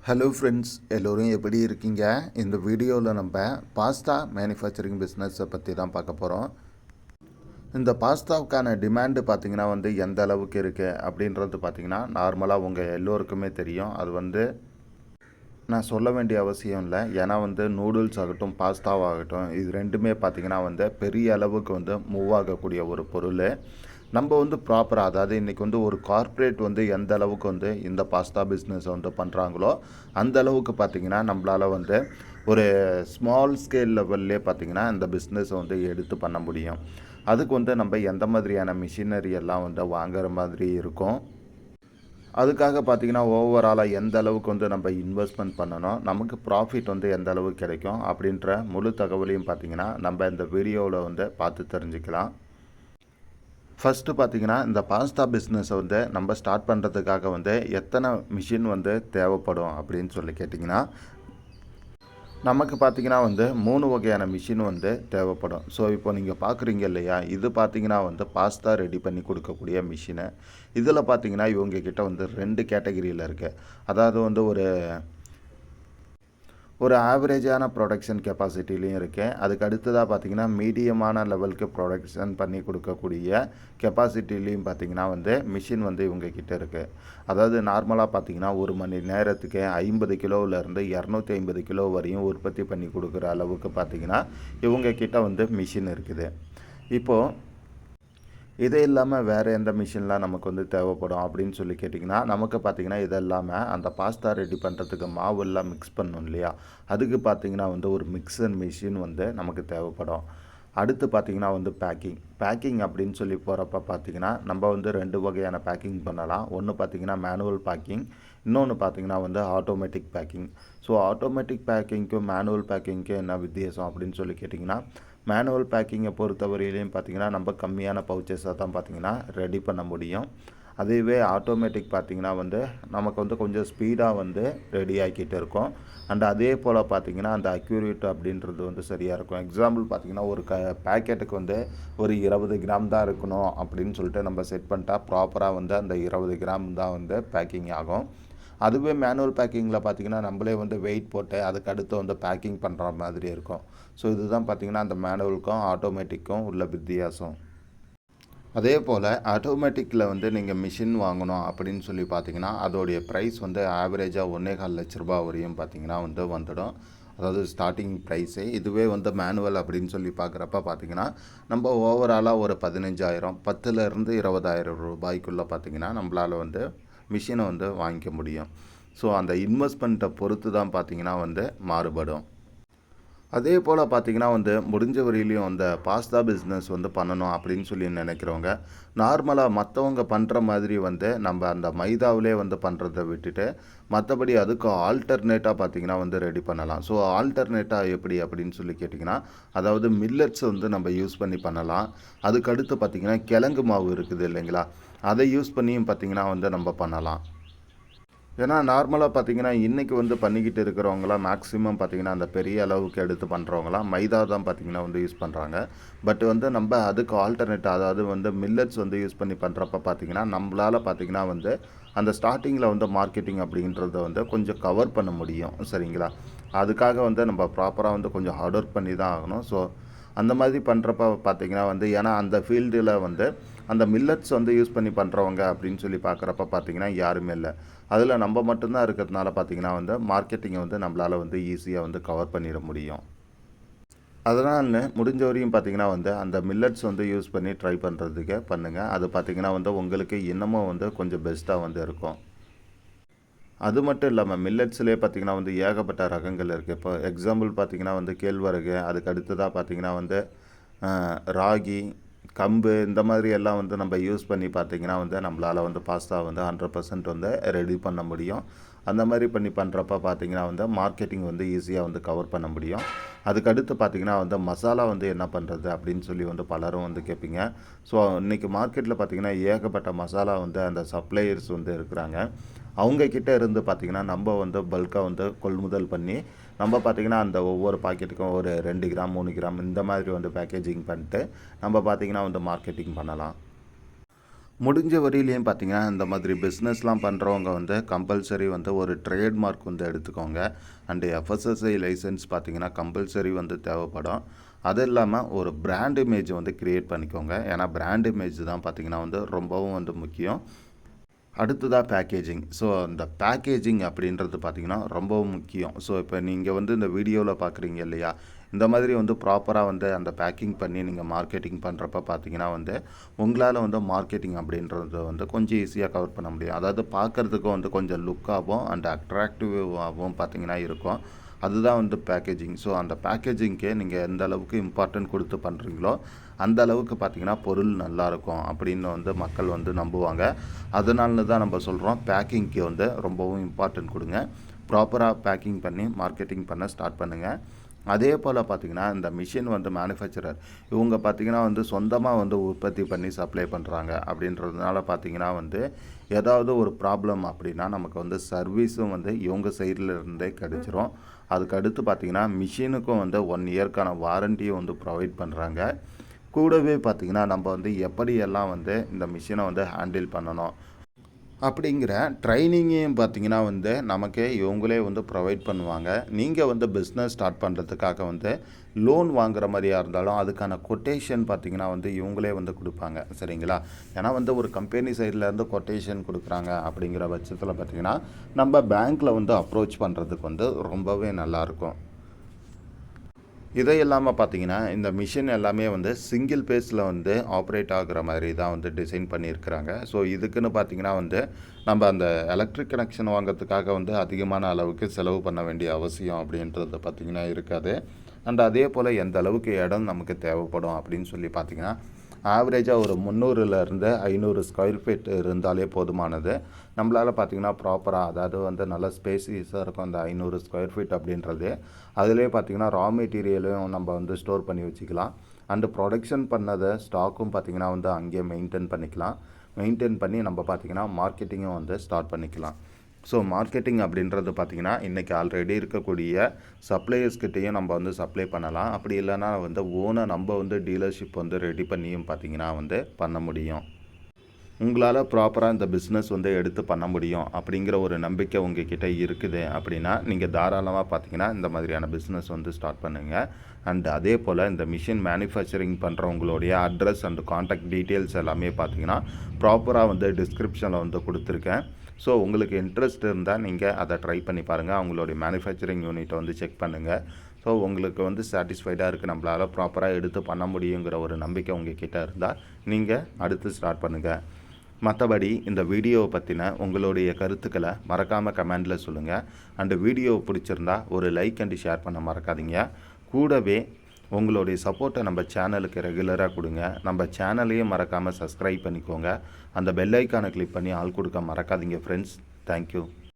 Hello friends, எல்லோரும் எப்படி இருக்கீங்க? இந்த வீடியோவில் நம்ம பாஸ்தா மேனுஃபேக்சரிங் பிஸ்னஸை பற்றி தான் பார்க்க போகிறோம். இந்த பாஸ்தாவுக்கான டிமாண்டு பார்த்திங்கன்னா எந்த அளவுக்கு இருக்குது அப்படின்றது பார்த்திங்கன்னா நார்மலாக உங்கள் எல்லோருக்குமே தெரியும். அது நான் சொல்ல வேண்டிய அவசியம் இல்லை. ஏன்னா நூடுல்ஸ் ஆகட்டும், பாஸ்தாவாகட்டும், இது ரெண்டுமே பார்த்திங்கன்னா பெரிய அளவுக்கு மூவ் ஆகக்கூடிய ஒரு பொருள். நம்ம ப்ராப்பராக, அதாவது இன்றைக்கி ஒரு கார்ப்பரேட் எந்த அளவுக்கு இந்த பாஸ்தா பிஸ்னஸை பண்ணுறாங்களோ அந்த அளவுக்கு பார்த்திங்கன்னா நம்மளால் ஒரு ஸ்மால் ஸ்கேல் லெவல்லே பார்த்திங்கன்னா இந்த பிஸ்னஸை எடுத்து பண்ண முடியும். அதுக்கு நம்ம எந்த மாதிரியான மிஷினரி எல்லாம் வாங்குகிற மாதிரி இருக்கும், அதுக்காக பார்த்திங்கன்னா ஓவராலாக எந்த அளவுக்கு நம்ம இன்வெஸ்ட்மெண்ட் பண்ணணும், நமக்கு ப்ராஃபிட் எந்த அளவுக்கு கிடைக்கும் அப்படின்ற முழு தகவலையும் பார்த்திங்கன்னா நம்ம இந்த வீடியோவில் பார்த்து தெரிஞ்சுக்கலாம். ஃபஸ்ட்டு பார்த்திங்கன்னா இந்த பாஸ்தா பிஸ்னஸை நம்ம ஸ்டார்ட் பண்ணுறதுக்காக எத்தனை மிஷின் தேவைப்படும் அப்படின்னு சொல்லி கேட்டிங்கன்னா, நமக்கு பார்த்திங்கன்னா 3 வகையான மிஷின் தேவைப்படும். ஸோ இப்போ நீங்கள் பார்க்குறீங்க இல்லையா, இது பார்த்திங்கன்னா பாஸ்தா ரெடி பண்ணி கொடுக்கக்கூடிய மிஷினு. இதில் பார்த்திங்கன்னா இவங்கக்கிட்ட 2 கேட்டகிரியில் இருக்குது. அதாவது ஒரு ஆவரேஜான ப்ரொடக்ஷன் கெப்பாசிட்டிலையும் இருக்குது. அதுக்கு அடுத்ததாக பார்த்திங்கன்னா மீடியமான லெவலுக்கு ப்ரொடக்ஷன் பண்ணி கொடுக்கக்கூடிய கெப்பாசிட்டிலையும் பார்த்திங்கன்னா மிஷின் இவங்கக்கிட்ட இருக்குது. அதாவது நார்மலாக பார்த்திங்கன்னா ஒரு மணி நேரத்துக்கு 50 கிலோவிலேருந்து 250 கிலோ வரையும் உற்பத்தி பண்ணி கொடுக்குற அளவுக்கு பார்த்திங்கன்னா இவங்கக்கிட்ட மிஷின் இருக்குது. இப்போது இதே இல்லாமல் வேறு எந்த மிஷின்லாம் நமக்கு தேவைப்படும் அப்படின்னு சொல்லி கேட்டிங்கன்னா, நமக்கு பார்த்திங்கன்னா இது இல்லாமல் அந்த பாஸ்தா ரெடி பண்ணுறதுக்கு மாவெல்லாம் மிக்ஸ் பண்ணணும் இல்லையா, அதுக்கு பார்த்திங்கன்னா ஒரு மிக்சர் மிஷின் நமக்கு தேவைப்படும். அடுத்து பார்த்திங்கன்னா பேக்கிங் அப்படின்னு சொல்லி போகிறப்ப பார்த்திங்கன்னா நம்ம 2 வகையான பேக்கிங் பண்ணலாம். ஒன்று பார்த்திங்கன்னா மேனுவல் பேக்கிங், இன்னொன்று பார்த்திங்கன்னா ஆட்டோமேட்டிக் பேக்கிங். ஸோ ஆட்டோமேட்டிக் பேக்கிங்க்கும் மேனுவல் பேக்கிங்க்கும் என்ன வித்தியாசம் அப்படின்னு சொல்லி கேட்டிங்கன்னா, மேனுவல் பேக்கிங்கை பொறுத்தவரையிலையும் பார்த்திங்கன்னா நம்ம கம்மியான பவுச்சஸாக தான் பார்த்திங்கன்னா ரெடி பண்ண முடியும். அதுவே ஆட்டோமேட்டிக் பார்த்திங்கன்னா நமக்கு கொஞ்சம் ஸ்பீடாக ரெடி ஆக்கிட்டு இருக்கும். அண்ட் அதே போல் பார்த்திங்கன்னா அந்த அக்யூரேட் அப்படின்றது சரியாக இருக்கும். எக்ஸாம்பிள் பார்த்திங்கன்னா ஒரு பேக்கெட்டுக்கு ஒரு 20 கிராம் தான் இருக்கணும் அப்படின்னு சொல்லிட்டு நம்ம செட் பண்ணிட்டா ப்ராப்பராக அந்த 20 கிராம் தான் பேக்கிங் ஆகும். அதுவே மேனுவல் பேக்கிங்கில் பார்த்திங்கன்னா நம்மளே வெயிட் போட்டு அதுக்கு அடுத்து பேக்கிங் பண்ணுற மாதிரி இருக்கும். ஸோ இதுதான் பார்த்திங்கன்னா அந்த மேனுவலுக்கும் ஆட்டோமேட்டிக்கும் உள்ள வித்தியாசம். அதே போல் ஆட்டோமேட்டிக்கில் நீங்கள் மிஷின் வாங்கணும் அப்படின்னு சொல்லி பார்த்திங்கன்னா அதோடைய ப்ரைஸ் ஆவரேஜாக 1.25 லட்ச ரூபா வரையும் பார்த்திங்கன்னா வந்துடும். அதாவது ஸ்டார்டிங் ப்ரைஸே. இதுவே மேனுவல் அப்படின்னு சொல்லி பார்க்குறப்ப பார்த்திங்கன்னா நம்ம ஓவராலாக ஒரு 15,000 10,000 20,000 ரூபாய்க்குள்ளே பார்த்திங்கன்னா நம்மளால் மிஷினை வாங்கிக்க முடியும். ஸோ அந்த இன்வெஸ்ட்மெண்ட்டை பொறுத்து தான் பார்த்திங்கன்னா மாறுபடும். அதே போல் பார்த்திங்கன்னா முடிஞ்ச வரையிலையும் அந்த பாஸ்தா பிஸ்னஸ் பண்ணணும் அப்படின்னு சொல்லி நினைக்கிறவங்க நார்மலாக மற்றவங்க பண்ணுற மாதிரி நம்ம அந்த மைதாவிலே பண்ணுறதை விட்டுட்டு மற்றபடி அதுக்கு ஆல்டர்னேட்டாக பார்த்திங்கன்னா ரெடி பண்ணலாம். ஸோ ஆல்டர்னேட்டாக எப்படி அப்படின்னு சொல்லி கேட்டிங்கன்னா, அதாவது மில்லட்ஸ் நம்ம யூஸ் பண்ணி பண்ணலாம். அதுக்கடுத்து பார்த்திங்கன்னா கிழங்கு மாவு இருக்குது இல்லைங்களா, அதை யூஸ் பண்ணியும் பார்த்திங்கன்னா நம்ம பண்ணலாம். ஏன்னா நார்மலாக பார்த்திங்கன்னா இன்றைக்கி பண்ணிக்கிட்டு இருக்கிறவங்களாம் மேக்ஸிமம் பார்த்திங்கன்னா அந்த பெரிய அளவுக்கு எடுத்து பண்ணுறவங்களாம் மைதா தான் பார்த்திங்கன்னா யூஸ் பண்ணுறாங்க. பட் நம்ம அதுக்கு ஆல்டர்னேட், அதாவது மில்லட்ஸ் யூஸ் பண்ணி பண்ணுறப்ப பார்த்திங்கன்னா நம்மளால் பார்த்திங்கன்னா அந்த ஸ்டார்டிங்கில் மார்க்கெட்டிங் அப்படின்றத கொஞ்சம் கவர் பண்ண முடியும். சரிங்களா, அதுக்காக நம்ம ப்ராப்பராக கொஞ்சம் ஹார்ட் ஒர்க் பண்ணி தான் ஆகணும். ஸோ அந்த மாதிரி பண்ணுறப்ப பார்த்திங்கன்னா ஏன்னா அந்த ஃபீல்டில் அந்த மில்லட்ஸ் யூஸ் பண்ணி பண்ணுறவங்க அப்படின்னு சொல்லி பார்க்குறப்ப பார்த்திங்கன்னா யாருமே இல்லை. அதில் நம்ம மட்டும்தான் இருக்கிறதுனால பார்த்திங்கன்னா மார்க்கெட்டிங்கை நம்மளால் ஈஸியாக கவர் பண்ணிட முடியும். அதனால் முடிஞ்ச வரையும் பார்த்திங்கன்னா அந்த மில்லட்ஸ் யூஸ் பண்ணி ட்ரை பண்ணுறதுக்கு பண்ணுங்கள். அது பார்த்திங்கன்னா உங்களுக்கு இன்னமும் கொஞ்சம் பெஸ்ட்டாக இருக்கும். அது மட்டும் இல்லாமல் மில்லட்ஸ்லேயே பார்த்திங்கன்னா ஏகப்பட்ட ரகங்கள் இருக்குது. இப்போ எக்ஸாம்பிள் பார்த்திங்கன்னா கேழ்வரகு, அதுக்கு அடுத்ததாக பார்த்திங்கன்னா ராகி, கம்பு, இந்த மாதிரி எல்லாம் நம்ம யூஸ் பண்ணி பார்த்திங்கன்னா நம்மளால் பாஸ்தா 100% ரெடி பண்ண முடியும். அந்த மாதிரி பண்ணி பண்ணுறப்ப பார்த்திங்கன்னா மார்க்கெட்டிங் ஈஸியாக கவர் பண்ண முடியும். அதுக்கடுத்து பார்த்திங்கன்னா மசாலா என்ன பண்ணுறது அப்படின்னு சொல்லி பலரும் கேட்பீங்க. ஸோ இன்றைக்கி மார்க்கெட்டில் பார்த்திங்கன்னா ஏகப்பட்ட மசாலா அந்த சப்ளையர்ஸ் இருக்கிறாங்க. அவங்கக்கிட்ட இருந்து பார்த்திங்கன்னா நம்ம பல்காக கொள்முதல் பண்ணி நம்ம பார்த்திங்கன்னா அந்த ஒவ்வொரு பாக்கெட்டுக்கும் ஒரு 2 கிராம் 3 கிராம் இந்த மாதிரி பேக்கேஜிங் பண்ணிட்டு நம்ம பார்த்திங்கன்னா மார்க்கெட்டிங் பண்ணலாம். முடிஞ்ச வரையிலையும் பார்த்தீங்கன்னா, இந்த மாதிரி பிஸ்னஸ்லாம் பண்ணுறவங்க வந்து கம்பல்சரி வந்து ஒரு ட்ரேட்மார்க் வந்து எடுத்துக்கோங்க. அண்டு எஃப்எஸ்எஸ்ஐ லைசன்ஸ் பார்த்தீங்கன்னா, கம்பல்சரி வந்து தேவைப்படும். அது இல்லாமல் ஒரு பிராண்ட் இமேஜ் வந்து கிரியேட் பண்ணிக்கோங்க. ஏன்னா பிராண்ட் இமேஜ் தான் பார்த்தீங்கன்னா வந்து ரொம்பவும் வந்து முக்கியம். அடுத்ததாக பேக்கேஜிங். ஸோ அந்த பேக்கேஜிங் அப்படின்றது பார்த்திங்கன்னா ரொம்பவும் முக்கியம். ஸோ இப்போ நீங்கள் வந்து இந்த வீடியோவில் பார்க்குறீங்க இல்லையா, இந்த மாதிரி வந்து ப்ராப்பராக வந்து அந்த பேக்கிங் பண்ணி நீங்கள் மார்க்கெட்டிங் பண்ணுறப்ப பார்த்தீங்கன்னா வந்து உங்களால் வந்து மார்க்கெட்டிங் அப்படின்றது வந்து கொஞ்சம் ஈஸியாக கவர் பண்ண முடியும். அதாவது பார்க்குறதுக்கும் வந்து கொஞ்சம் லுக்காகவும் அண்ட் அட்ராக்டிவாகவும் பார்த்தீங்கன்னா இருக்கும். அதுதான் வந்து பேக்கேஜிங். ஸோ அந்த பேக்கேஜிங்க்கே நீங்கள் எந்த அளவுக்கு இம்பார்ட்டன்ட் கொடுத்து பண்ணுறீங்களோ அந்த அளவுக்கு பார்த்திங்கன்னா பொருள் நல்லாயிருக்கும் அப்படின்னு வந்து மக்கள் வந்து நம்புவாங்க. அதனால தான் நம்ம சொல்கிறோம் பேக்கிங்க்கு வந்து ரொம்பவும் இம்பார்ட்டன்ட் கொடுங்க. ப்ராப்பராக பேக்கிங் பண்ணி மார்க்கெட்டிங் பண்ண ஸ்டார்ட் பண்ணுங்கள். அதே போல் பார்த்திங்கன்னா இந்த மிஷின் வந்து மேனுஃபேக்சரர் இவங்க பார்த்திங்கன்னா வந்து சொந்தமாக வந்து உற்பத்தி பண்ணி சப்ளை பண்ணுறாங்க. அப்படின்றதுனால பார்த்திங்கன்னா வந்து ஏதாவது ஒரு ப்ராப்ளம் அப்படின்னா நமக்கு வந்து சர்வீஸும் வந்து இவங்க சைடில் இருந்தே கிடச்சிரும். அதுக்கு அடுத்து பார்த்திங்கன்னா மிஷினுக்கும் வந்து 1 இயர்க்கான வாரண்டியும் வந்து ப்ரொவைட் பண்ணுறாங்க. கூடவே பார்த்திங்கன்னா நம்ம வந்து எப்படியெல்லாம் வந்து இந்த மிஷினை வந்து ஹேண்டில் பண்ணணும் அப்படிங்கிற ட்ரைனிங்கையும் பார்த்திங்கன்னா வந்து நமக்கு இவங்களே வந்து ப்ரொவைட் பண்ணுவாங்க. நீங்கள் வந்து பிஸ்னஸ் ஸ்டார்ட் பண்ணுறதுக்காக வந்து லோன் வாங்குற மாதிரியாக இருந்தாலும் அதுக்கான கொட்டேஷன் பார்த்திங்கன்னா வந்து இவங்களே வந்து கொடுப்பாங்க. சரிங்களா? ஏன்னா வந்து ஒரு கம்பெனி சைட்லேருந்து கொட்டேஷன் கொடுக்குறாங்க அப்படிங்கிற பட்சத்தில் பார்த்திங்கன்னா நம்ம பேங்க்கில் வந்து அப்ரோச் பண்ணுறதுக்கு வந்து ரொம்பவே நல்லாயிருக்கும். இதை இல்லாமல் பார்த்தீங்கன்னா இந்த மிஷின் எல்லாமே வந்து சிங்கிள் பேஸில் வந்து ஆப்ரேட் ஆகுற மாதிரி தான் வந்து டிசைன் பண்ணியிருக்கிறாங்க. ஸோ இதுக்குன்னு பார்த்தீங்கன்னா வந்து நம்ம அந்த எலக்ட்ரிக் கனெக்ஷன் வாங்கிறதுக்காக வந்து அதிகமான அளவுக்கு செலவு பண்ண வேண்டிய அவசியம் அப்படின்றது பார்த்திங்கன்னா இருக்காது. அண்ட் அதே போல் எந்த அளவுக்கு இடம் நமக்கு தேவைப்படும் அப்படின்னு சொல்லி பார்த்திங்கன்னா ஆவரேஜாக ஒரு 300லேருந்து 500 ஸ்கொயர் ஃபீட் இருந்தாலே போதுமானது. நம்மளால் பார்த்திங்கன்னா ப்ராப்பராக அதாவது வந்து நல்ல ஸ்பேசியஸாக இருக்கும் அந்த 500 ஸ்கொயர் ஃபீட் அப்படின்றது. அதிலே பார்த்திங்கன்னா ரா மெட்டீரியலையும் நம்ம வந்து ஸ்டோர் பண்ணி வச்சுக்கலாம். அண்டு ப்ரொடக்ஷன் பண்ணதை ஸ்டாக்கும் பார்த்திங்கன்னா வந்து அங்கேயே மெயின்டைன் பண்ணிக்கலாம். மெயின்டைன் பண்ணி நம்ம பார்த்திங்கன்னா மார்க்கெட்டிங்கும் வந்து ஸ்டார்ட் பண்ணிக்கலாம். ஸோ மார்க்கெட்டிங் அப்படின்றது பார்த்திங்கன்னா இன்றைக்கி ஆல்ரெடி இருக்கக்கூடிய சப்ளையர்ஸ்கிட்டையும் நம்ம வந்து சப்ளை பண்ணலாம். அப்படி இல்லைனா வந்து ஓனாக நம்ம வந்து டீலர்ஷிப் வந்து ரெடி பண்ணியும் பார்த்திங்கன்னா வந்து பண்ண முடியும். உங்களால் ப்ராப்பராக இந்த பிஸ்னஸ் வந்து எடுத்து பண்ண முடியும் அப்படிங்கிற ஒரு நம்பிக்கை உங்ககிட்ட இருக்குது அப்படின்னா நீங்கள் தாராளமாக பார்த்திங்கன்னா இந்த மாதிரியான பிஸ்னஸ் வந்து ஸ்டார்ட் பண்ணுங்கள். அண்ட் அதே போல் இந்த மிஷின் மேனுஃபேக்சரிங் பண்ணுறவங்களுடைய அட்ரஸ் அண்ட் காண்டாக்ட் டீட்டெயில்ஸ் எல்லாமே பார்த்திங்கன்னா ப்ராப்பராக வந்து டிஸ்கிரிப்ஷனில் வந்து கொடுத்துருக்கேன். ஸோ உங்களுக்கு இன்ட்ரெஸ்ட் இருந்தால் நீங்கள் அதை ட்ரை பண்ணி பாருங்கள். அவங்களுடைய மேனுஃபேக்சரிங் யூனிட்டை வந்து செக் பண்ணுங்கள். ஸோ உங்களுக்கு வந்து சாட்டிஸ்ஃபைடாக இருக்குது, நம்மளால் ப்ராப்பராக எடுத்து பண்ண முடியுங்கிற ஒரு நம்பிக்கை உங்கள் கிட்டே இருந்தால் நீங்கள் அடுத்து ஸ்டார்ட் பண்ணுங்கள். மற்றபடி இந்த வீடியோவை பற்றின உங்களுடைய கருத்துக்களை மறக்காமல் கமெண்டில் சொல்லுங்கள். அண்டு வீடியோ பிடிச்சிருந்தா ஒரு லைக் அண்டு ஷேர் பண்ண மறக்காதீங்க. கூடவே உங்களுடைய சப்போர்ட்டை நம்ம சேனலுக்கு ரெகுலராக கொடுங்க. நம்ம சேனலையும் மறக்காமல் சப்ஸ்கிரைப் பண்ணிக்கோங்க. அந்த பெல் ஐக்கானை கிளிக் பண்ணி ஆள் கொடுக்க மறக்காதீங்க ஃப்ரெண்ட்ஸ். தேங்க்யூ.